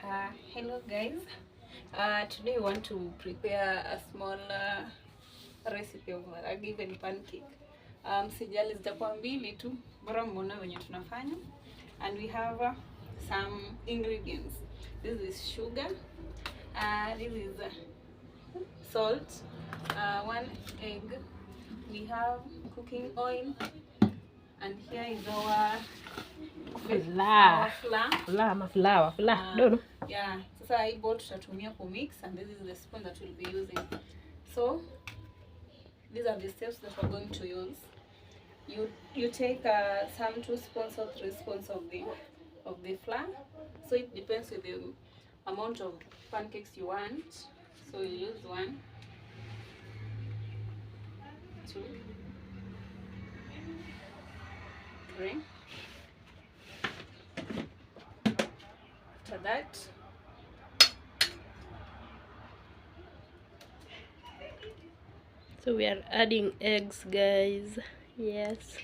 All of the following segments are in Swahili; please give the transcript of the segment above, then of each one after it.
Hello guys. Today we want to prepare a small recipe of a given pancake. Sijali zitakuwa mbili tu, bora muone wenye tunafanya. And we have some ingredients. This is sugar. This is salt. 1 egg. We have cooking oil. And here is our flour. Don't know. Yeah, sasa hii bowl tutatumia ku mix, and this is the spoon that we'll be using. So these are the steps that we're going to use. You take some 2 spoons or 3 spoons of the flour. So it depends with the amount of pancakes you want. So you use 1, 2, 3. After that, so we are adding eggs, guys. Yes.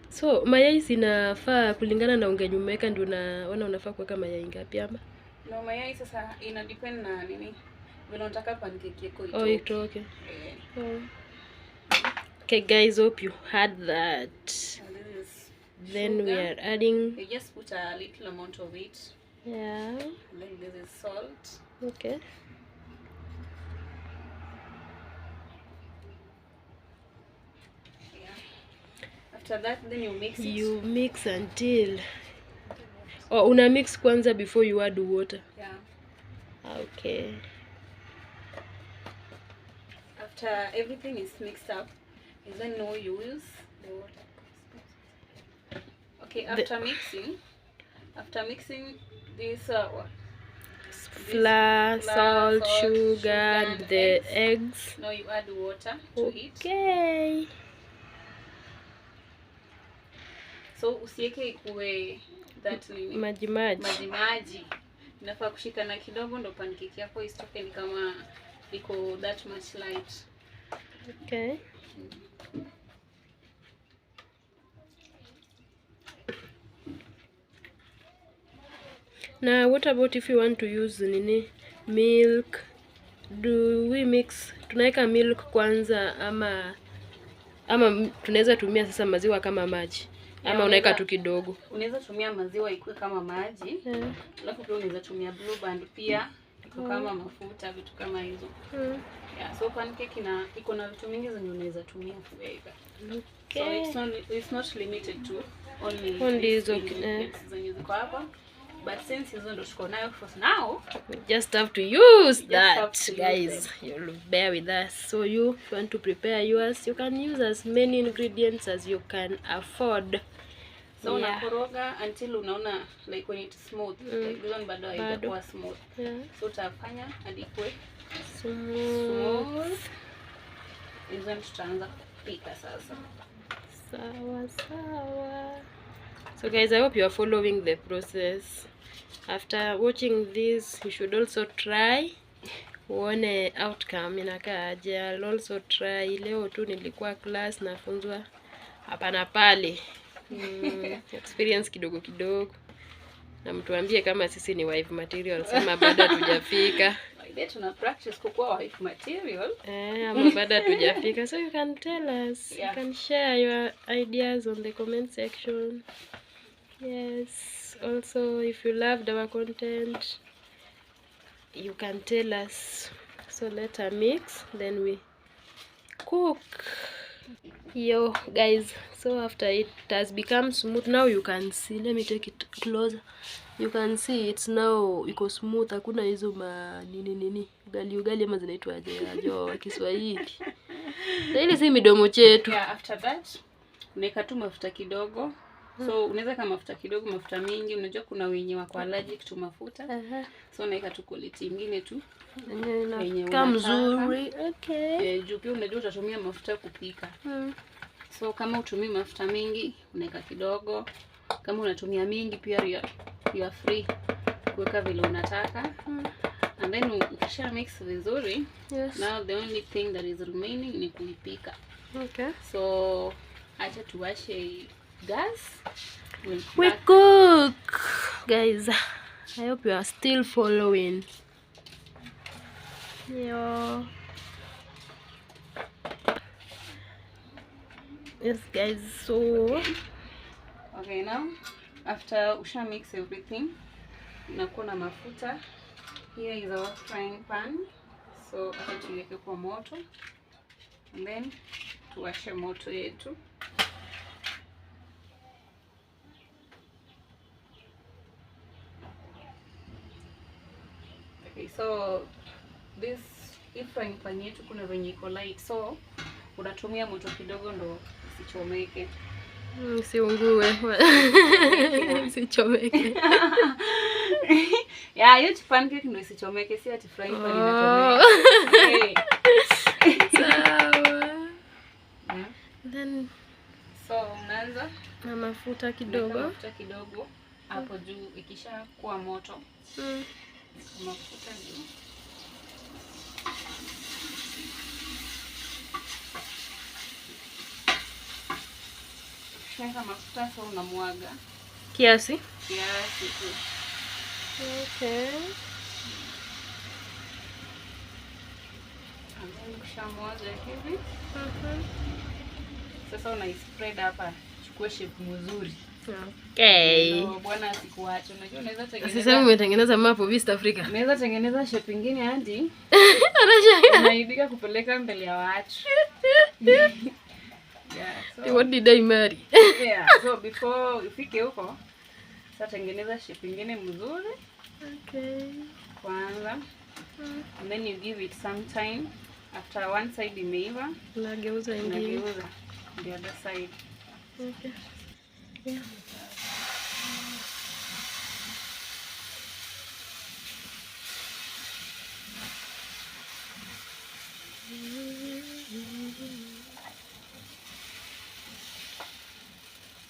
So mayai zinafaa kulingana na ungenyumeka, ndio unaona unafaa kuweka mayai ngapi ama? No, mayai sasa ina depend na nini vile unataka pancake yako itoke. Oh, itoke. Oh. Okay guys, hope you had that. Then sugar. We are adding, you just put a little amount of it. Yeah. And then this is salt. Okay. Yeah. After that, then you mix it. You mix until una mix kwanza before you add water. Yeah. Okay. After everything is mixed up, and then now you use the water. Okay, after mixing this flour, salt, sugar, and the eggs. Now you add water to it. Okay. So usiweke ikuwe that nini? Maji. Inafaa kushikana kidogo ndo pancake yako isitoke ni kama iko that much light. Okay. Now what about if you want to use milk? Do we mix? Tunaweka milk kwanza ama tunaweza tumia sasa maziwa kama maji? Ama unaweka tu kidogo? Unaweza tumia maziwa ikuwe kama maji. Alafu pia unaweza tumia blue band pia iko kama mafuta, vitu kama hizo. Yeah, so pancake iko na vitu mingi zenye unaweza tumia kuweka. Okay. So it's not limited to only these zenye ziko hapa. But since hizo ndo tuko nayo for now, we just have to use that, guys. You'll bear with us. So if you want to prepare yours, you can use as many ingredients as you can afford. So unakoroga until unaona like when it's smooth. Like this one bado haitakuwa smooth. Yeah. So utafanya hadi ikuwe smooth. Hizo tutaanza kupika sasa. Sawa. So guys, I hope you are following the process. After watching this, you should also try uone outcome inakaaje. I'll also try. Leo tu nilikuwa class nafunzwa hapa na pale. Experience kidogo. Na mtuambie kama sisi ni wife material, sema bado hatujafika. Tuna practice kukua wife material. Ama bado hatujafika. So you can tell us. Yeah. You can share your ideas on the comment section. Yes. Also, if you loved our content, you can tell us. So let her mix, then we cook. Yo guys, so after it has become smooth, now you can see. Let me take it closer. You can see it's now iko smooth. Hakuna hizo nini ugali ama zinaitwa aje wa Kiswahili. Na ile si midomo chetu. Yeah, after that unaweka tu mafuta kidogo. So unaweza kama mafuta kidogo, mafuta mingi, unajua kuna wenye wako allergic to mafuta. So unaweka tu quality nyingine tu yenye kama mzuri. Okay. Juu pia unajua utatumia mafuta kupika. So kama utumii mafuta mingi, unaweka kidogo. Kama unatumia mingi pia you are free kuweka vile unataka. And then ukisha mix vizuri, now the only thing that is remaining ni kuipika. Okay. So acha tuwashe gas. We cook, guys. I hope you are still following. Yeah. Yes guys, so okay, now after usha mix everything, inakuwa na mafuta. Here is our frying pan, so acha tuweke kwa moto and then tuwashe moto yetu. Okay, so this frying pan yetu kuna venye iko light, so unatumia moto kidogo ndo isichomeke. Siungue. Isichomeke. Yeah, hiyo pancake ndo isichomeke, si ati frying pan inachomeka. Okay. Sawa. Yeah. Then So unaanza na mafuta kidogo. Mafuta kidogo hapo juu, ikisha kuwa moto. Mafuta juu. Shika mafuta, so unamwaga kiasi tu. Okay. Ukishamwaga hivi, sasa spread hapa, chukua shape mzuri. Okay. Bwana asikuache. Unajua unaweza tengeneza. Sasa umetengeneza map of East Africa. Unaweza tengeneza shape nyingine hadi unaibika kupeleka mbele ya watu. Yeah, so what did I marry? Yeah, so before ufike huko, sasa tengeneza shape nyingine mzuri. Okay. Kwanza. And then you give it some time. After one side imeiva, unageuza ingine. Unageuza the other side. Okay. Yeah.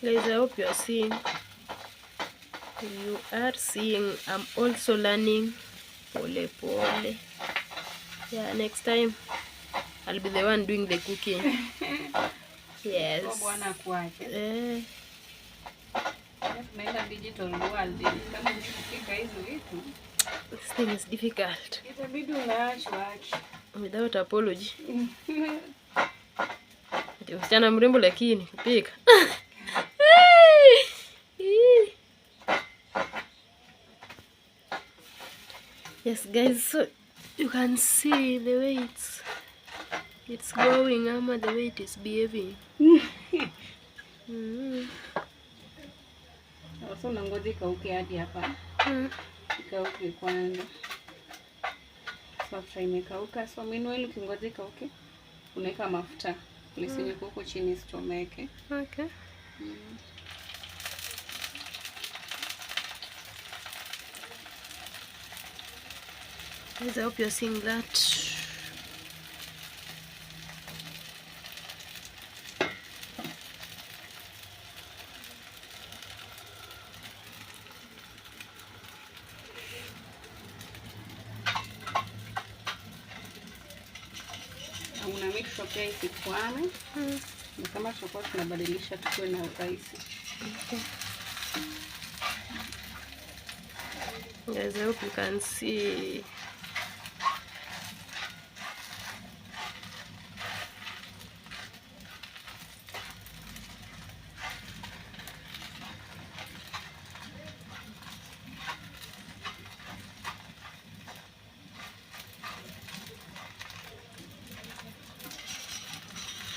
Guys, I hope you are seeing. You are seeing. I'm also learning. Pole pole. Yeah, next time I'll be the one doing the cooking. Yes. Bwana kuache. Tunaenda digital world. Kama ukifika hizo vitu, this thing is difficult. itabidi unaachwa without apology. Ndio msichana mrembo lakini kupika. Yes guys, so you can see the way it's going, ama the way it is behaving. So unangoja ikauke hadi hapa. Ikauke kwanza. So after imekauka, so meanwhile ukingoja ikauke, unaweka mafuta. Lisije huko chini isichomeke. Okay. Guys, I hope you're seeing that. Una make sure pia isikwame. Na kama tutakuwa tunabadilisha tukue na urahisi. Okay. Guys, I hope you can see.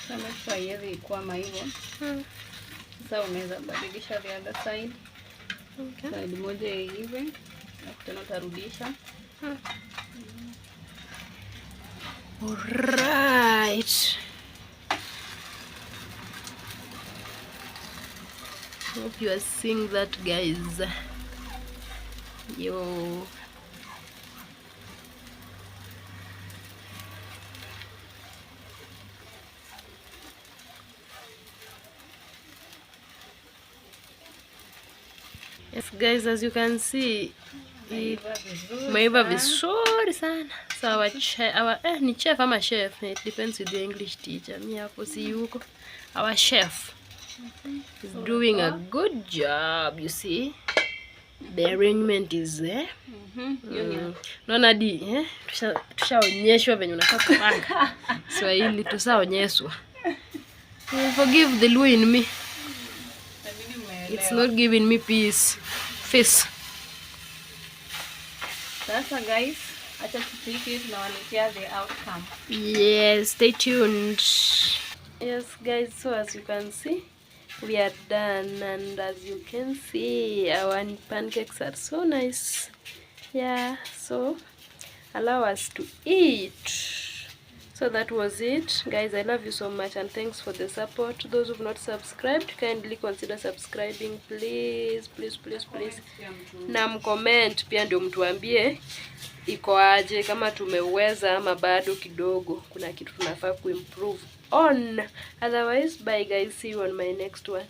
Kama haiwezi kukwama hivyo. Sasa unaweza badilisha the other side. Okay. Side moja hivi, na tena utarudisha. Alright. Hope you are seeing that, guys. Yo. Yes guys, as you can see, maiva vizuri sana. So our ni chef ama chef, it depends with the English teacher. Mi hapo si yuko. Our chef is doing a good job, you see. The arrangement is there. Naona hadi tushaonyeshwa venye unafaa kupanga. Swahili tushaonyeshwa. Forgive the Luo in me. It's not giving me peace. Face. Sasa guys, acha tupike tunawaletea the outcome. Yes, stay tuned. Yes guys, so as you can see, we are done, and as you can see, our pancakes are so nice. Yeah, so allow us to eat. So that was it guys. I love you so much and thanks for the support. Those who have not subscribed, kindly consider subscribing, please. Na mcomment pia ndio mtuambie iko aje, kama tumeweza ama bado kidogo kuna kitu tunafaa kuimprove on. Otherwise, bye guys, see you on my next one.